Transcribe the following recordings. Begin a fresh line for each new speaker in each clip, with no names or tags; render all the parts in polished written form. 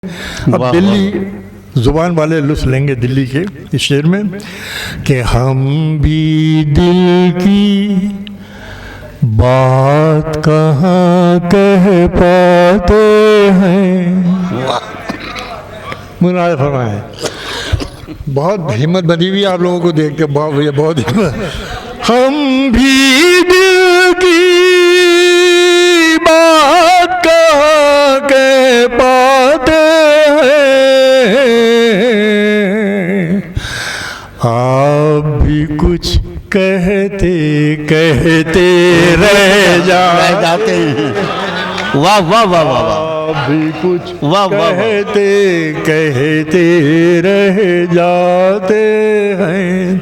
अब दिल्ली जुबान वाले लुत्फ लेंगे दिल्ली के इस शेर में कि हम भी दिल की बात कहाँ कह पाते हैं। मुनाज़ फरमाएं। बहुत हिम्मत बनी हुई आप लोगों को देख के, बहुत भैया बहुत हिम्मत। हम भी दिल की बात कहाँ कह पाते हैं, आप भी कुछ कहते कहते रह जाते हैं।
वाह वाह वाह वाह वाह,
आप भी कुछ
वाह वाह वाह।
कहते कहते रह जाते हैं।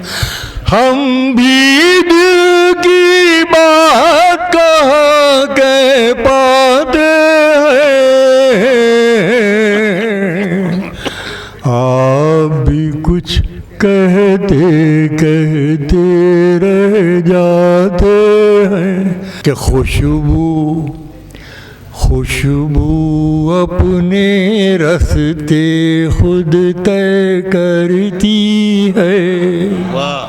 हम भी दिल की बात कहाँ कह पाते हैं, आप भी कुछ कहते कहते रह जाते हैं। कि खुशबू अपने रास्ते खुद तय करती है।
वाह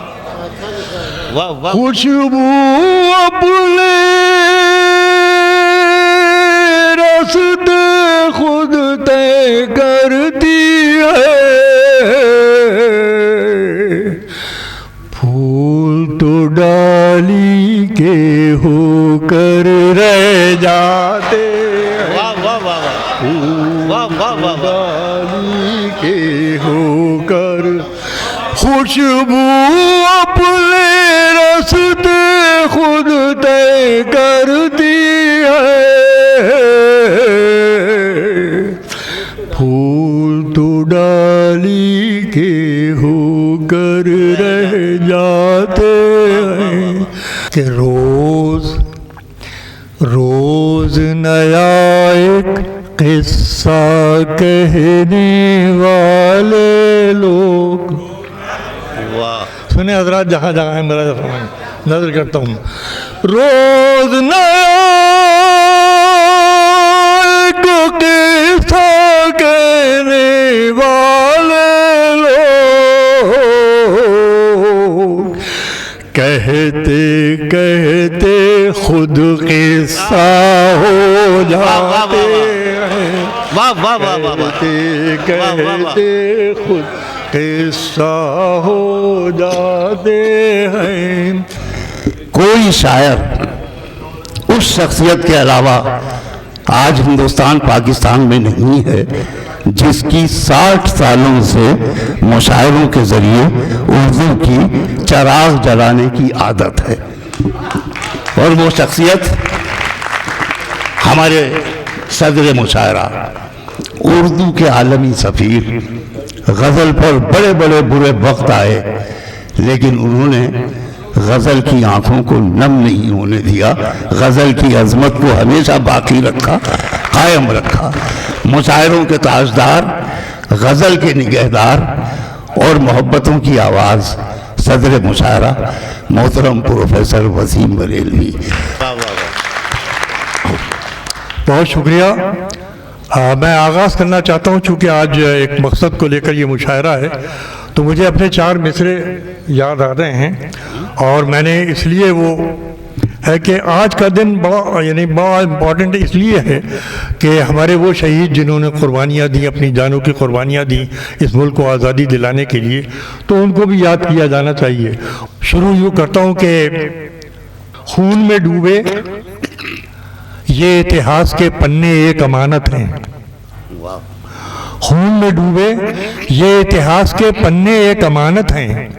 वाह वाह,
खुशबू अपने रास्ते खुद तय करती है। फूल तो डाली के होकर रह जाते हैं।
वाह वाह वाह वाह वाह वाह वाह,
डाली के होकर खुशबू अपने रास्ते खुद तय करती है। फूल तो डाली के होकर रह जाते हैं। कि रोज नया एक किस्सा कहने वाले लोग।
वाह
सुने हजरात, जहाँ जहाँ है मेरा नजर करता हूँ। रोज नया एक किस्सा कहने वाले लोग, कहते कहते खुद किस्सा हो जाते हैं।
वाह वाह वाह वाह वाह,
कहते कहते खुद किस्सा हो जाते हैं।
कोई शायर उस शख्सियत के अलावा आज हिंदुस्तान पाकिस्तान में नहीं है जिसकी 60 सालों से मुशायरों के जरिए उर्दू की चराग जलाने की आदत है। और वो शख्सियत हमारे सदर मुशायरा, उर्दू के आलमी सफ़ीर। गज़ल पर बड़े बड़े बुरे वक्त आए, लेकिन उन्होंने गज़ल की आंखों को नम नहीं होने दिया। गज़ल की अजमत को हमेशा बाकी रखा, कायम रखा। मुशायरों के ताजदार, गज़ल के निगहदार और मोहब्बतों की आवाज़ सदर मुशायरा मोहतरम प्रोफेसर वसीम बरेलवी।
बहुत शुक्रिया। मैं आगाज़ करना चाहता हूँ, चूँकि आज एक मकसद को लेकर ये मुशायरा है, तो मुझे अपने 4 मिसरे याद आ रहे हैं। और मैंने इसलिए वो है कि आज का दिन बड़ा इम्पॉर्टेंट इसलिए है कि हमारे वो शहीद जिन्होंने कुर्बानियाँ दी, अपनी जानों की कुर्बानियाँ दी इस मुल्क को आज़ादी दिलाने के लिए, तो उनको भी याद किया जाना चाहिए। शुरू यूँ करता हूँ कि खून में डूबे ये इतिहास के पन्ने एक अमानत हैं। खून में डूबे ये इतिहास के पन्ने एक अमानत हैं।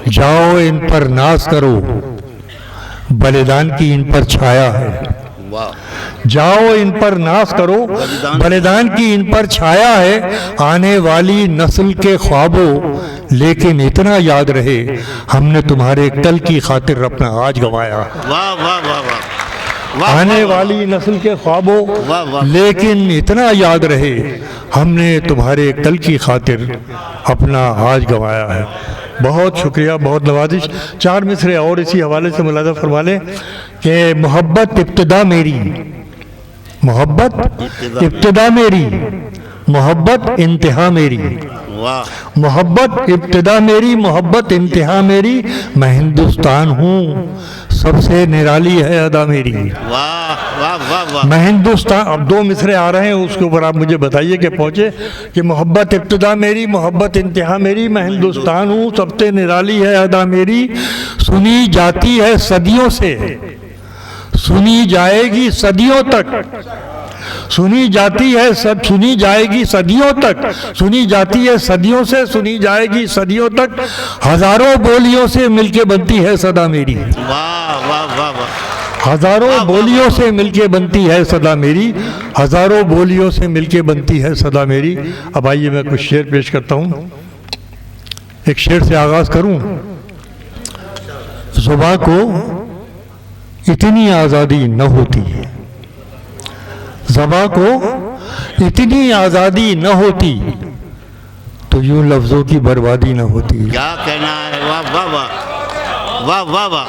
जाओ इन पर नाज करो, बलिदान की इन पर छाया है। जाओ इन पर नाज करो, बलिदान की इन पर छाया है। आने वाली नस्ल के ख्वाबों, लेकिन इतना याद रहे हमने तुम्हारे कल की खातिर अपना आज गंवाया।
वाह वाह वाह वाह,
आने वाली नस्ल के ख्वाबों, लेकिन इतना याद रहे हमने तुम्हारे कल की खातिर अपना आज गंवाया है। बहुत शुक्रिया, बहुत नवाजिश। 4 मिसरे और इसी हवाले से मुलाज़ा फरमा लें कि मोहब्बत इब्तिदा मेरी, मोहब्बत इब्तिदा मेरी, मोहब्बत इंतहा मेरी,
वाह
मोहब्बत इब्तिदा मेरी, मोहब्बत इंतहा मेरी, मैं हिंदुस्तान हूँ सबसे निराली है अदा मेरी।
वाह वाह वाह वाह।
मैं हिंदुस्तान, अब दो मिसरे आ रहे हैं, उसके ऊपर आप मुझे बताइए कि पहुँचे कि मोहब्बत इब्तिदा मेरी, मोहब्बत इंतहा मेरी, मैं हिंदुस्तान हूँ सबसे निराली है अदा मेरी, सुनी जाती है सदियों से, सुनी जाएगी सदियों तक, सुनी जाती है सब, सुनी जाएगी सदियों तक, सुनी जाती है सदियों से, सुनी जाएगी सदियों तक, हजारों बोलियों से मिलके बनती है सदा मेरी,
वाह वाह वाह वाह।
हजारों बोलियों से मिलके बनती है सदा मेरी, हजारों बोलियों से मिलके बनती है सदा मेरी। अब आइए मैं कुछ शेर पेश करता हूँ। एक शेर से आगाज करूँ। जुबां को इतनी आज़ादी न होती, ज़बां को इतनी आज़ादी न होती तो यूं लफ्ज़ों की बर्बादी न होती।
क्या कहना है, वाह वाह वाह वाह वाह वाह।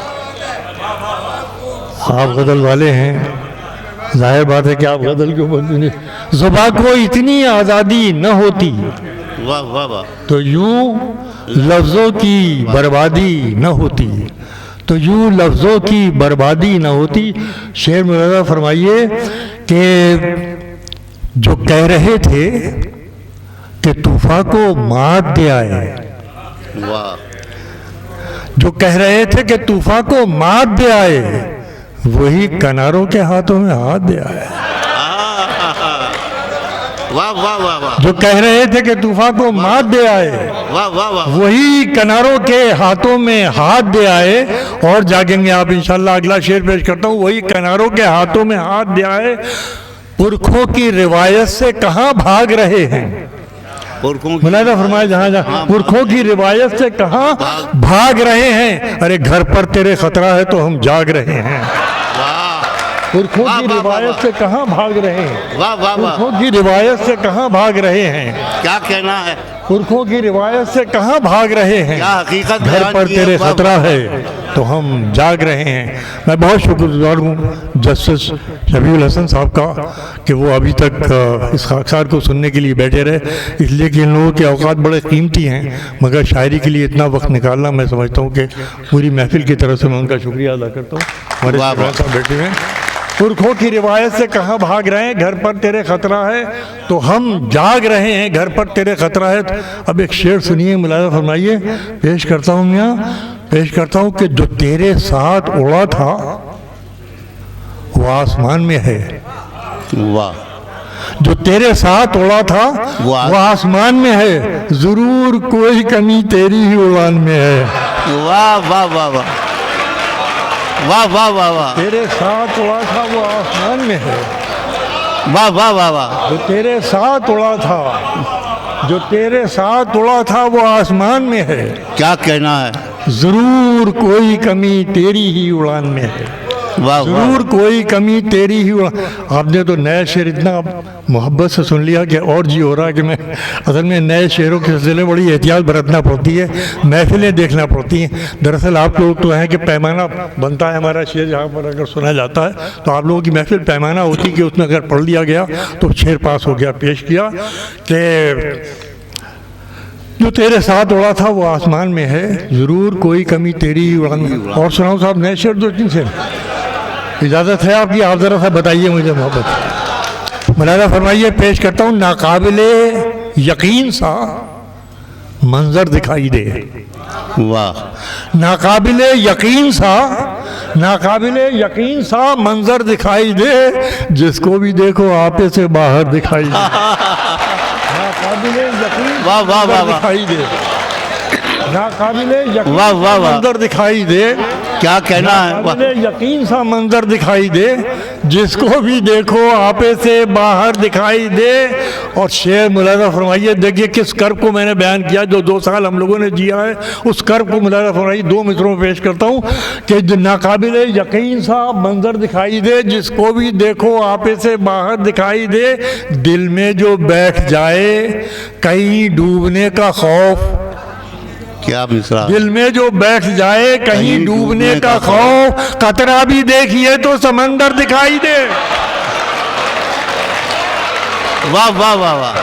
आप गज़ल वाले हैं, जाहिर बात है कि आप गज़ल के ऊपर, ज़ुबां को इतनी आज़ादी न होती
वाह वाह वाह।
तो यूं लफ्ज़ों की बर्बादी न होती, तो यूं लफ्ज़ों की बर्बादी न होती। शेर मुलाज़ा फरमाइए कि जो कह रहे थे कि तूफ़ा को मात दे आए,
वाह
जो कह रहे थे कि तूफ़ा को मात दे आए, वही किनारों के हाथों में हाथ दे आए।
वाह वाह वाह वाह
जो कह रहे थे कि तूफ़ा को मात दे आए,
वाह वाह वाह।
वही किनारों के हाथों में हाथ दे आए। और जागेंगे आप इंशाल्लाह। अगला शेर पेश करता हूँ। वही किनारों के हाथों में हाथ दे आए, पुरखों की रिवायत से कहाँ भाग रहे हैं। मुलाज़ा फरमाए जहाँ जहाँ पुरखों की रिवायत से कहाँ भाग रहे हैं। अरे घर पर तेरे खतरा है तो हम जाग रहे हैं। पुरखों की रिवायत से कहाँ भाग रहे हैं।
वाह वाह वाह।
पुरखों की रिवायत से कहाँ भाग रहे हैं।
क्या कहना है,
पुरखों की रिवायत से कहाँ भाग रहे हैं।
क्या हकीकत
घर
बयान
पर
की है।
तेरे
वाह,
खतरा है तो हम जाग रहे हैं। मैं बहुत शुक्रगुजार हूँ जस्टिस शफीउल हसन साहब का कि वो अभी तक इस खाकसार को सुनने के लिए बैठे रहे, इसलिए कि इन लोगों के औकात बड़े कीमती हैं, मगर शायरी के लिए इतना वक्त निकालना मैं समझता हूँ कि पूरी महफिल की तरफ से मैं उनका शुक्रिया अदा करता हूँ। हमारे
वाह, वाह।
साहब बैठे हुए हैं। पुरखों की रिवायत से कहाँ भाग रहे हैं। घर पर तेरे खतरा है तो हम जाग रहे हैं। घर पर तेरे खतरा है। अब एक शेर सुनिए, मुलाज़ा फरमाइए। पेश करता हूँ मैं, पेश करता हूँ कि जो तेरे साथ उड़ा था वो आसमान में है।
वाह।
जो तेरे साथ उड़ा था
वो
वो आसमान में है। जरूर कोई कमी तेरी ही उड़ान में है।
वाह वाह वाह वाह वाह वाह वाह वाह
तेरे साथ उड़ा था वो आसमान में है।
वाह वाह वाह वाह।
जो तेरे साथ उड़ा था, जो तेरे साथ उड़ा था वो आसमान में है।
क्या कहना है,
जरूर कोई कमी तेरी ही उड़ान में है।
वाह वाह।
जरूर कोई कमी तेरी ही उड़ान। आपने तो नया शेर इतना मोहब्बत से सुन लिया कि और जी हो रहा है कि मैं असल में नए शेरों के सिलसिले में बड़ी एहतियात बरतना पड़ती है, महफिलें देखना पड़ती हैं। दरअसल आप लोग तो हैं कि पैमाना बनता है हमारा शेर जहाँ पर अगर सुना जाता है तो आप लोगों की महफिल पैमाना होती कि उसमें अगर पढ़ लिया गया तो शेर पास हो गया। पेश किया कि जो तेरे साथ उड़ा था वो आसमान में है। जरूर कोई कमी तेरी ही उड़ान में। और सुनाओ साहब नए शेर दो तीन से इजाज़त है आपकी। आप ज़रा सा बताइए मुझे मोहब्बत। मुलाज़ा फरमाइए। पेश करता हूँ। नाकाबिले यकीन सा मंजर दिखाई दे।
वाह।
नाकाबिले यकीन सा, नाकाबिले यकीन सा मंजर दिखाई दे, जिसको भी देखो आपे से बाहर दिखाई दे। नाकाबिले यकीन
वाह वाह वाह वाह।
दिखाई दे। नाकाबिले यकीन
वाह वाह वाह।
मंजर दिखाई दे।
क्या कहना है, वाह।
नाकाबिले यकीन सा मंजर दिखाई दे, जिसको भी देखो आपे से बाहर दिखाई दे। और शेर मुलाज़ा फरमाइए। देखिए किस कर्ब को मैंने बयान किया, जो 2 साल हम लोगों ने जिया है उस कर्ब को मुलाज़ा फरमाइए। 2 मिसरों में पेश करता हूँ कि नाकाबिले यकीन सा मंजर दिखाई दे, जिसको भी देखो आपे से बाहर दिखाई दे। दिल में जो बैठ जाए कहीं डूबने का खौफ,
क्या मिसरा।
दिल में जो बैठ जाए कहीं डूबने का खौफ, कतरा भी देखिए तो समंदर दिखाई दे।
वाह वाह वाह वाह।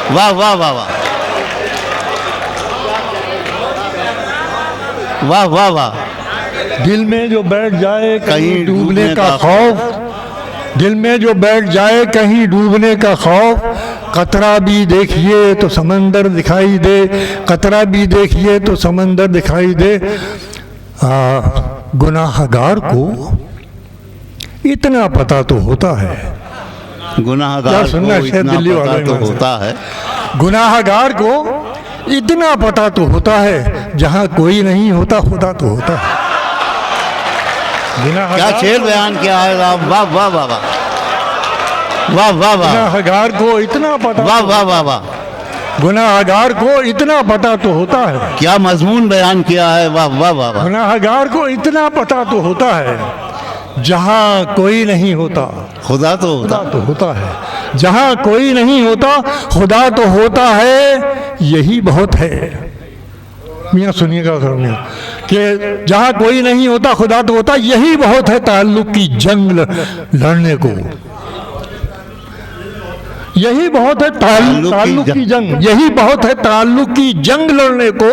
वाह वाह वाह वाह वाह वाह वाह।
दिल में जो बैठ जाए
कहीं
डूबने का खौफ, दिल में जो बैठ जाए कहीं डूबने का खौफ, कतरा भी देखिए तो समंदर दिखाई दे, कतरा भी देखिए तो समंदर दिखाई दे। गुनाहगार को इतना पता तो होता है,
गुनाहगार
सुनना
को
शायद
इतना
दिल्ली
पता
वालों
तो
में से।
होता है।
गुनाहगार को इतना पता तो होता है, जहाँ कोई नहीं होता खुदा तो होता है।
क्या
गुनाहगार
शेर बयान किया है। वाह वाह वाह वाह वाह वाह वाह वाह
गुनाहगार को इतना पता,
वाह वाह वाह वाह।
गुनाहगार को इतना पता तो होता है,
क्या मजमून बयान किया है। वाह वाह वाह वाह
गुनाहगार को इतना पता तो होता है, जहाँ कोई नहीं होता
खुदा तो होता।
खुदा तो होता है, जहाँ कोई नहीं होता खुदा तो होता है, यही बहुत है। मियाँ सुनिएगा सुनिए कि जहाँ कोई नहीं होता खुदा तो होता, यही बहुत है ताल्लुक की जंग लड़ने को, यही बहुत है ताल्लुक की जंग, यही बहुत है ताल्लुक की जंग लड़ने को।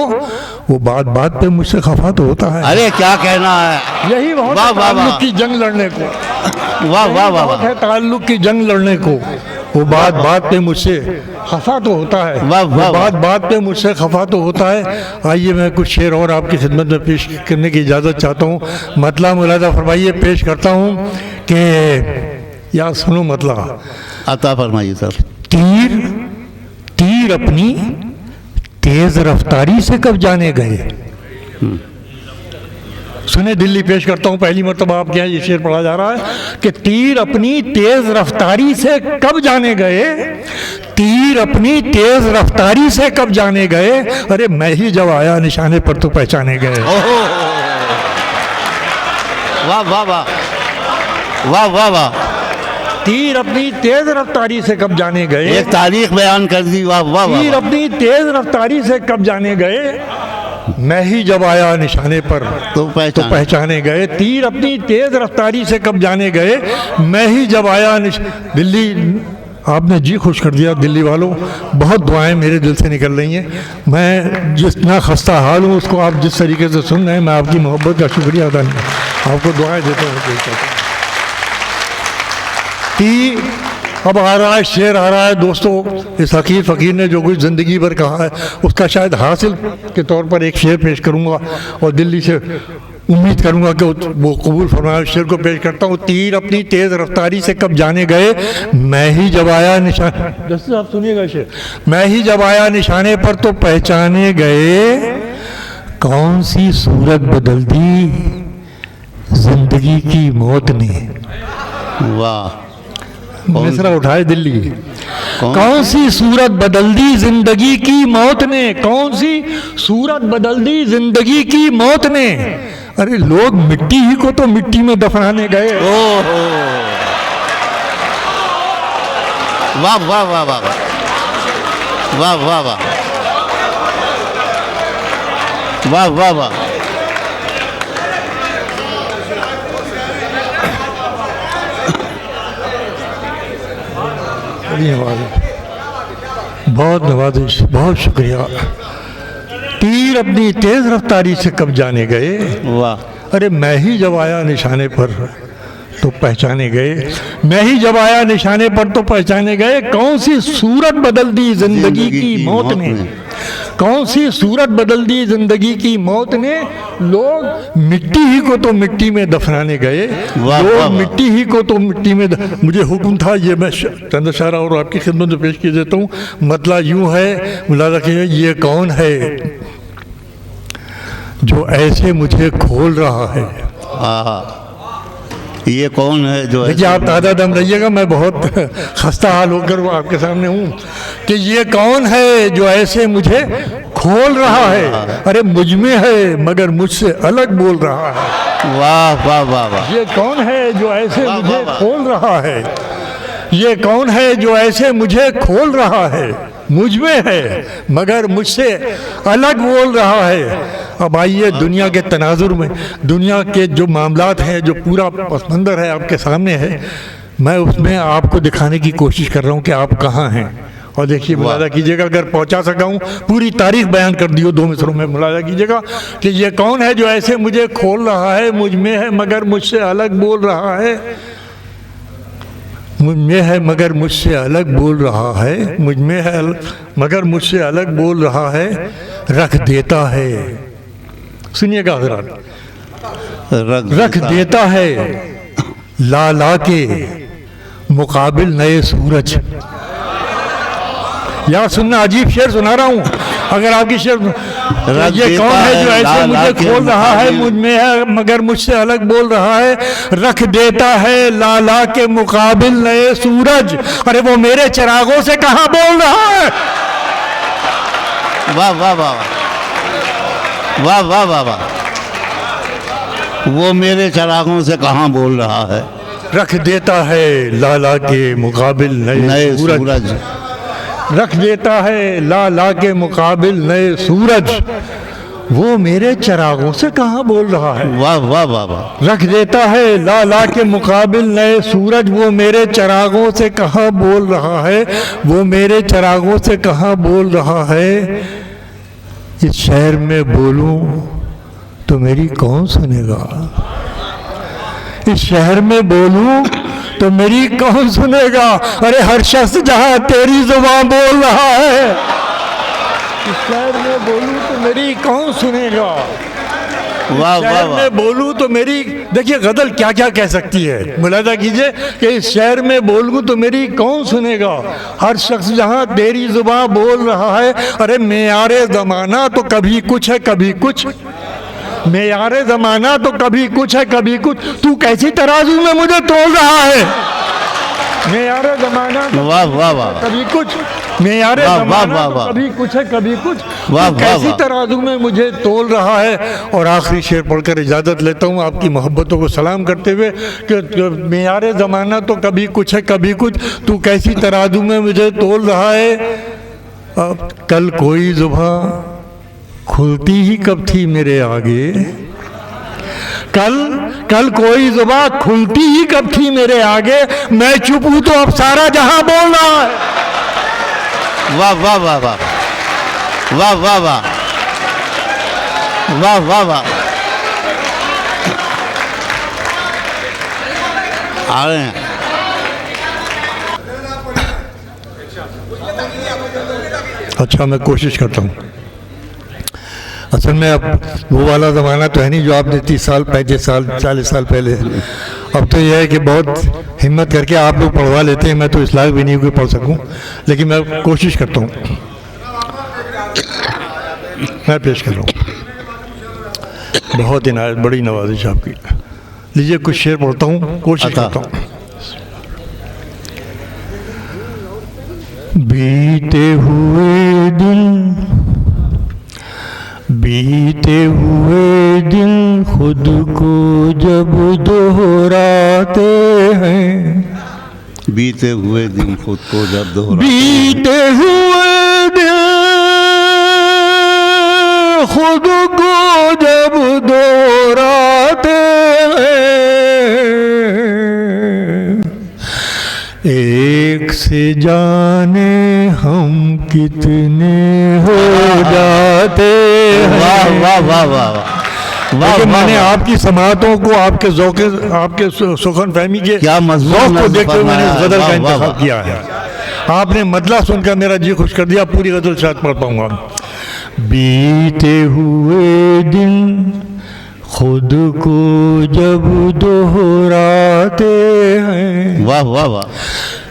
वो बात बात पे मुझसे खफा तो होता है,
अरे क्या कहना है।
यही बहुत
वाह
है
वाह
ताल्लुक
वाह
की जंग लड़ने को,
वाह वाह वाह
बहुत
वाह
है ताल्लुक की जंग लड़ने को। वो बात बात पे मुझसे खफा तो होता है,
वाह,
वो
वाह,
बात बात पे मुझसे खफा तो होता है। आइए मैं कुछ शेर और आपकी खिदमत में पेश करने की इजाज़त चाहता हूँ। मतला मुलादा फरमाइए, पेश करता हूँ कि यार सुनो मतला।
अता फरमाइए सर।
तीर तीर अपनी तेज रफ्तारी से कब जाने गए। सुने दिल्ली पेश करता हूँ, पहली मरतबा आपके यहाँ ये शेर पढ़ा जा रहा है कि तीर अपनी तेज रफ्तारी से कब जाने गए, तीर अपनी तेज रफ्तारी से कब जाने गए, अरे मैं ही जब आया निशाने पर तो पहचाने गए।
ओहो वाह वाह वाह वाह वाह वाह।
तीर अपनी तेज रफ्तारी से कब जाने गए,
एक तारीख बयान कर दी। वाह वाह वाह
तीर
वाह।
अपनी तेज रफ्तारी से कब जाने गए, मैं ही जब आया निशाने पर
तो
पहचाने गए। तीर अपनी तेज रफ्तारी से कब जाने गए, मैं ही जब आया दिल्ली आपने जी खुश कर दिया दिल्ली वालों। बहुत दुआएं मेरे दिल से निकल रही हैं। मैं जितना खस्ता हाल हूँ उसको आप जिस तरीके से सुन रहे हैं, मैं आपकी मोहब्बत का शुक्रिया अदा नहीं, आपको दुआएं देता हूँ। अब आ रहा है शेर, आ रहा है दोस्तों। इस हकीर फ़कीर ने जो कुछ ज़िंदगी भर कहा है उसका शायद हासिल के तौर पर एक शेर पेश करूँगा और दिल्ली से उम्मीद करूँगा कि वो कबूल फरमाए। शेर को पेश करता हूँ। तीर अपनी तेज़ रफ्तारी से कब जाने गए, मैं ही जब आया निशान, जैसे आप सुनिएगा शेर, मैं ही जब आया निशाने पर तो पहचाने गए, कौन सी सूरत बदल दी जिंदगी की मौत ने।
वाह।
मिसरा उठाए दिल्ली। कौन सी सूरत बदल दी जिंदगी की मौत ने, कौन सी सूरत बदल दी जिंदगी की मौत ने, अरे लोग मिट्टी ही को तो मिट्टी में दफनाने गए।
ओहो वाह वाह वाह वाह वाह वाह वाह वाह वाह वाह।
बहुत नवाजिश, बहुत शुक्रिया। तीर अपनी तेज रफ्तारी से कब जाने गए,
वाह।
अरे मैं ही जब आया निशाने पर तो पहचाने गए, मैं ही जब आया निशाने पर तो पहचाने गए, कौन सी सूरत बदल दी जिंदगी की मौत ने, कौन सी सूरत बदल दी जिंदगी की मौत ने, लोग मिट्टी ही को तो मिट्टी में दफनाने गए, लोग मिट्टी ही को तो मिट्टी में मुझे हुक्म था, ये मैं चंद शारा और आपकी खिदमत में पेश कर देता हूँ। मतलब यूँ है, मुलादा कीजिए, ये कौन है जो ऐसे मुझे खोल रहा है।
ये कौन है जो,
देखिए आप ताज़ा दम रहिएगा, मैं बहुत खस्ता हाल होकर वो आपके सामने हूँ कि ये कौन है जो ऐसे मुझे खोल रहा है, अरे मुझ में है मगर मुझसे अलग बोल रहा है।
वाह वाह वाह वाह।
ये कौन है जो ऐसे मुझे खोल रहा है, ये कौन है जो ऐसे मुझे खोल रहा है, मुझ में है मगर मुझसे अलग बोल रहा है। अब आइए दुनिया के तनाजुर में, दुनिया के जो मामलात हैं, जो पूरा पसमंदर है आपके सामने है, मैं उसमें आपको दिखाने की कोशिश कर रहा हूँ कि आप कहाँ हैं और देखिए मुलाजा कीजिएगा, अगर पहुंचा सका हूँ पूरी तारीख बयान कर दियो 2 मिसरों में। मुलाजा कीजिएगा कि ये कौन है जो ऐसे मुझे खोल रहा है, मुझ में है मगर मुझसे अलग बोल रहा है, मुझ में है मगर मुझसे अलग बोल रहा है, मुझ में है मगर मुझसे अलग बोल रहा है, रख देता है। सुनिएगा हज़रात, रख देता है ला ला के मुकाबिल नए सूरज। यार सुनना, अजीब शेर सुना रहा हूँ, अगर आपकी शेर ये कौन है जो ऐसे मुझे खोल रहा है, मुझ में है मगर मुझसे अलग बोल रहा है, रख देता है ला ला के मुकाबिल नए सूरज। अरे वो मेरे चिरागों से कहाँ बोल रहा है।
वाह वाह वाह वाह वाह वाह वाह, वो मेरे चिरागों से कहाँ बोल रहा है।
रख देता है ला ला के मुकाबिल नए सूरज, रख देता है ला ला के मुकाबिल नए सूरज, वो मेरे चिरागों से कहाँ बोल रहा है।
वाह वाह वाह वाह,
रख देता है ला ला के मुकाबिल नए सूरज, वो मेरे चिरागों से कहाँ बोल रहा है, वो मेरे चिरागों से कहाँ बोल रहा है। इस शहर में बोलूं तो मेरी कौन सुनेगा, इस शहर में बोलूं तो मेरी कौन सुनेगा। अरे हर शख्स जहां तेरी जुबान बोल रहा है, इस शहर में बोलूं तो मेरी कौन सुनेगा।
वाह वाह
शहर
वाह,
में बोलूं तो मेरी, देखिए गजल क्या क्या कह सकती है, मुलाजा कीजिए कि इस शहर में बोलूं तो मेरी कौन सुनेगा, हर शख्स जहां तेरी जुबान बोल रहा है। अरे मेयारे ज़माना तो कभी कुछ है कभी कुछ, मेयारे ज़माना तो कभी कुछ है कभी कुछ, तू कैसी तराजू में मुझे तोल रहा है। मेयारे ज़माना तो
वाह वाह वाह,
कभी कुछ, मेयारे
वाह, वाह,
ज़माना
वाह,
तो
वाह।
कभी कुछ है कभी कुछ,
वाह,
तू
वाह,
कैसी
वाह।
तराजू में मुझे तोल रहा है। और आखिरी शेर पढ़कर इजाज़त लेता हूँ आपकी मोहब्बतों को सलाम करते हुए कि मेयारे ज़माना तो कभी कुछ है कभी कुछ, तू कैसी तराजू में मुझे तोल रहा है। अब कल कोई जुबान खुलती ही कब थी मेरे आगे, कल कोई जुबान खुलती ही कब थी मेरे आगे, मैं चुप हूं तो अब सारा जहां बोल रहा है।
वाह वाह वाह वाह वाह वाह वाह वाह वाह वाह, आ रहे हैं।
अच्छा मैं कोशिश करता हूँ। असल में अब वो वाला ज़माना तो है नहीं जो आपने 30 साल 35 साल 40 साल पहले, अब तो यह है कि बहुत हिम्मत करके आप लोग पढ़वा लेते हैं, मैं तो इस लायक भी नहीं हूँ कि पढ़ सकूँ, लेकिन मैं कोशिश करता हूँ, मैं पेश कर रहा हूँ। बहुत इनायत, बड़ी नवाजिश आपकी। लीजिए कुछ शेर पढ़ता हूँ, कोशिश करता हूँ। बीते हुए दिन खुद को जब दोहराते हैं,
बीते हुए दिन खुद को जब दोहरा,
बीते हुए दिन खुद को जब दोहराते हैं, एक से जाने हम कितने हो जाते हैं।
वाह वाह वाह वाह वाह,
लेकिन मैंने आपकी समातों को, आपके ज़ौक़, आपके सुखन फहमी के
क्या मज़मून
ज़ौक़ को
नज़र
देखते हुए मैंने इस
फरमाया।
गज़ल का
वाह, वाह,
इंतखाब
वाह।
किया है। आपने मतला सुनकर मेरा जी खुश कर दिया, पूरी गज़ल शायद पढ़ पाऊंगा। बीते हुए दिन खुद को जब दोहराते हैं,
वाह वाह वाह,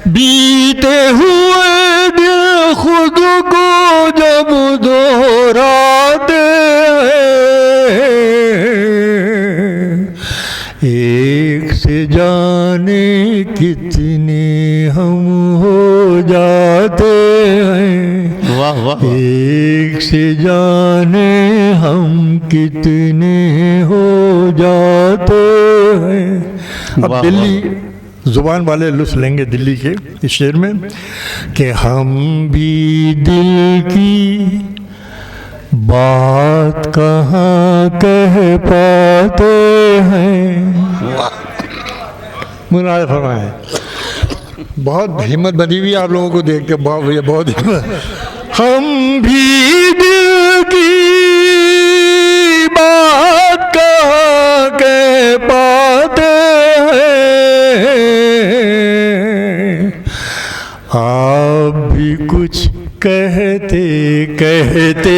बीते हुए दिन खुद को जब दोहराते हैं, एक से जाने कितने हम हो जाते हैं,
वाह वाह,
एक से जाने हम कितने हो जाते हैं। अब
वाह,
दिल्ली जुबान वाले लुत्फ लेंगे दिल्ली के इस शेर में कि हम भी दिल की बात कहाँ कह पाते हैं। मुनाज़ फरमाए बहुत हिम्मत बनी हुई है आप लोगों को देख के, बहुत भैया बहुत हिम्मत। हम भी दिल की बात कह के पाते हैं, आप भी कुछ कहते कहते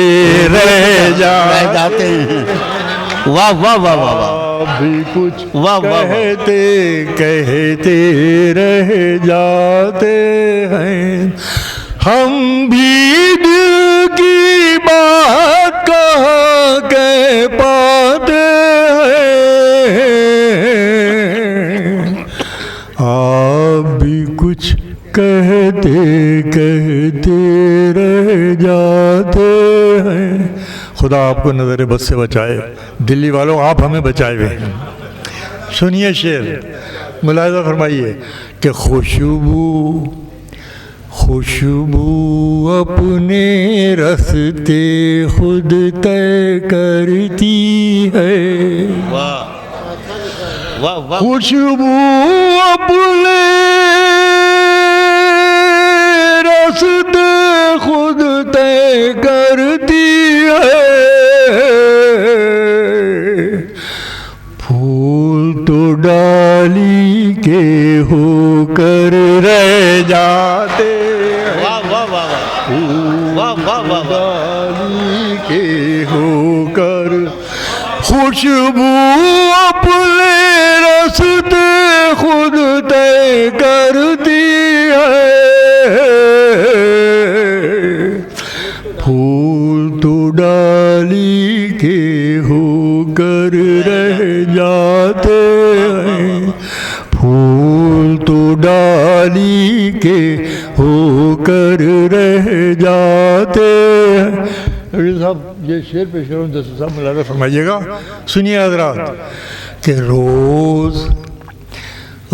रह
जाते हैं। वाह वाह वाह वाह वाह,
आप भी कुछ
वाह वाह वाह।
कहते कहते रह जाते हैं, हम भी दिल की बात कह के पाते हैं, आप भी कुछ कहते कहते रह जाते हैं। खुदा आपको नज़र बद से बचाए। दिल्ली वालों, आप हमें बचाए हुए हैं। सुनिए शेर, मुलाहिज़ा फरमाइए कि खुशबू खुशबू अपने रास्ते खुद तय करती है।
वाह वाह वाह,
खुशबू अपने रास्ते खुद तय करती है, फूल तो डाली के होकर रह जाते हैं,
वाह वाह वाह वाह वाह वाह वाह,
डाली के होकर। खुशबू अपने रास्ते खुद तय करती है, फूल तो डाली के होकर रह जाते हैं, फूल तो डाली के होकर रह जाते हैं। साहब ये शेर पेश करूँ, दस्तूर साहब मुलाज़ा फरमाइएगा। सुनिए हज़रात कि रोज़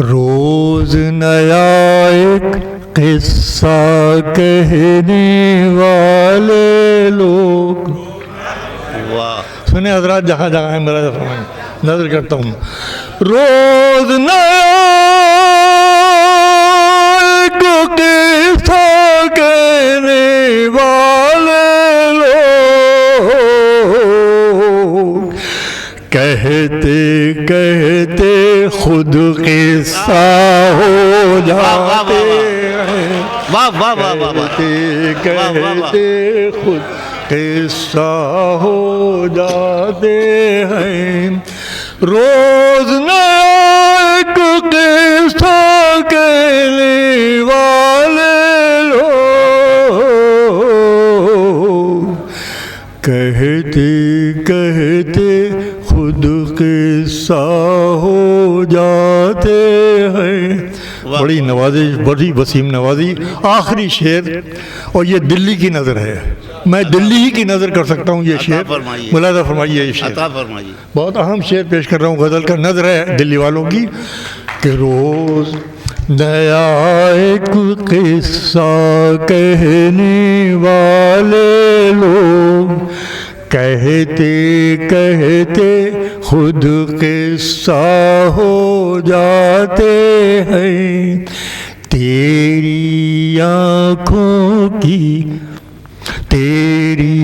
रोज़ नया एक किस्सा कहने वाले लोग।
वाह,
सुने हज़रात, जहाँ जहाँ है मुलाज़ा फरमाइए, नज़र करता हूँ। रोज़ नया एक किस्सा कहने वाले कहते कहते खुद किस्सा हो जाते हैं,
वाह वाह वाह वाह वाह,
कहते कहते खुद किस्सा हो जाते हैं। रोज नया एक किस्सा कहने वाले लोग कहते कहते खुद किस्सा हो जाते हैं। बड़ी नवाजिश, बड़ी वसीम नवाजी। आखिरी शेर, और ये दिल्ली की नज़र है, मैं दिल्ली ही की नज़र कर सकता हूँ। ये शेर मुलाज़ा फरमाइए, ये शेर बहुत अहम शेर पेश कर रहा हूँ, गज़ल का नज़र है दिल्ली वालों की कि रोज़ नया एक किस्सा कहने वाले लोग कहते कहते खुद किस्सा हो जाते हैं। तेरी आँखों की, तेरी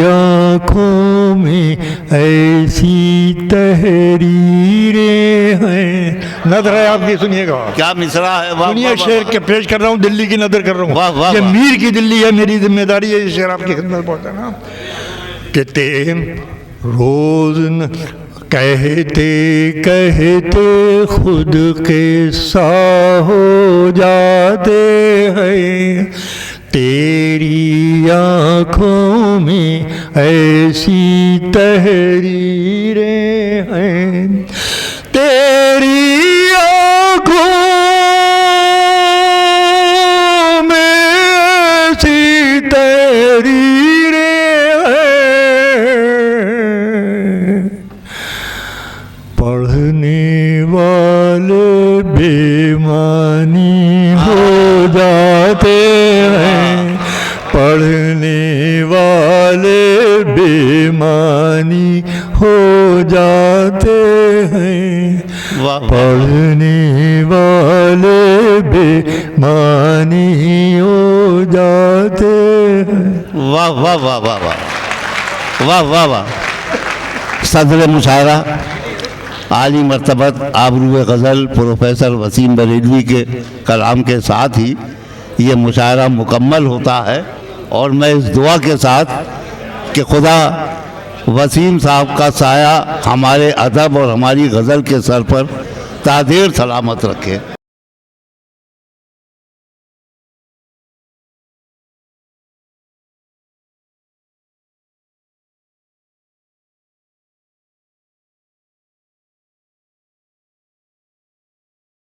आँखों में ऐसी तहरीरें हैं। नज़र है आपकी, सुनिएगा
क्या मिसरा है। वाह,
सुनिए
वाह,
शेर के पेश कर रहा हूँ, दिल्ली की नज़र कर रहा हूँ। ये मीर की दिल्ली है, मेरी जिम्मेदारी है ये शेर आपकी खिदमत पहुँचाना। कहते रोज न कहते कहते खुद किस्सा हो जाते हैं। तेरी आँखों में ऐसी तहरीरें हैं, तेरी आँखों में ऐसी तहरीरें हैं, पढ़ने वाले बेईमानी हो जाते हैं, पढ़ने वाले बेईमानी हो जाते
वाह वाह वाह वाह वाह वाह वाह वाह। सदर मुशायरा आली मर्तबत आबरू गज़ल प्रोफेसर वसीम बरेलवी के कलाम के साथ ही ये मुशायरा मुकम्मल होता है। और मैं इस दुआ के साथ कि खुदा वसीम साहब का साया हमारे अदब और हमारी गज़ल के सर पर तादेर सलामत रखे।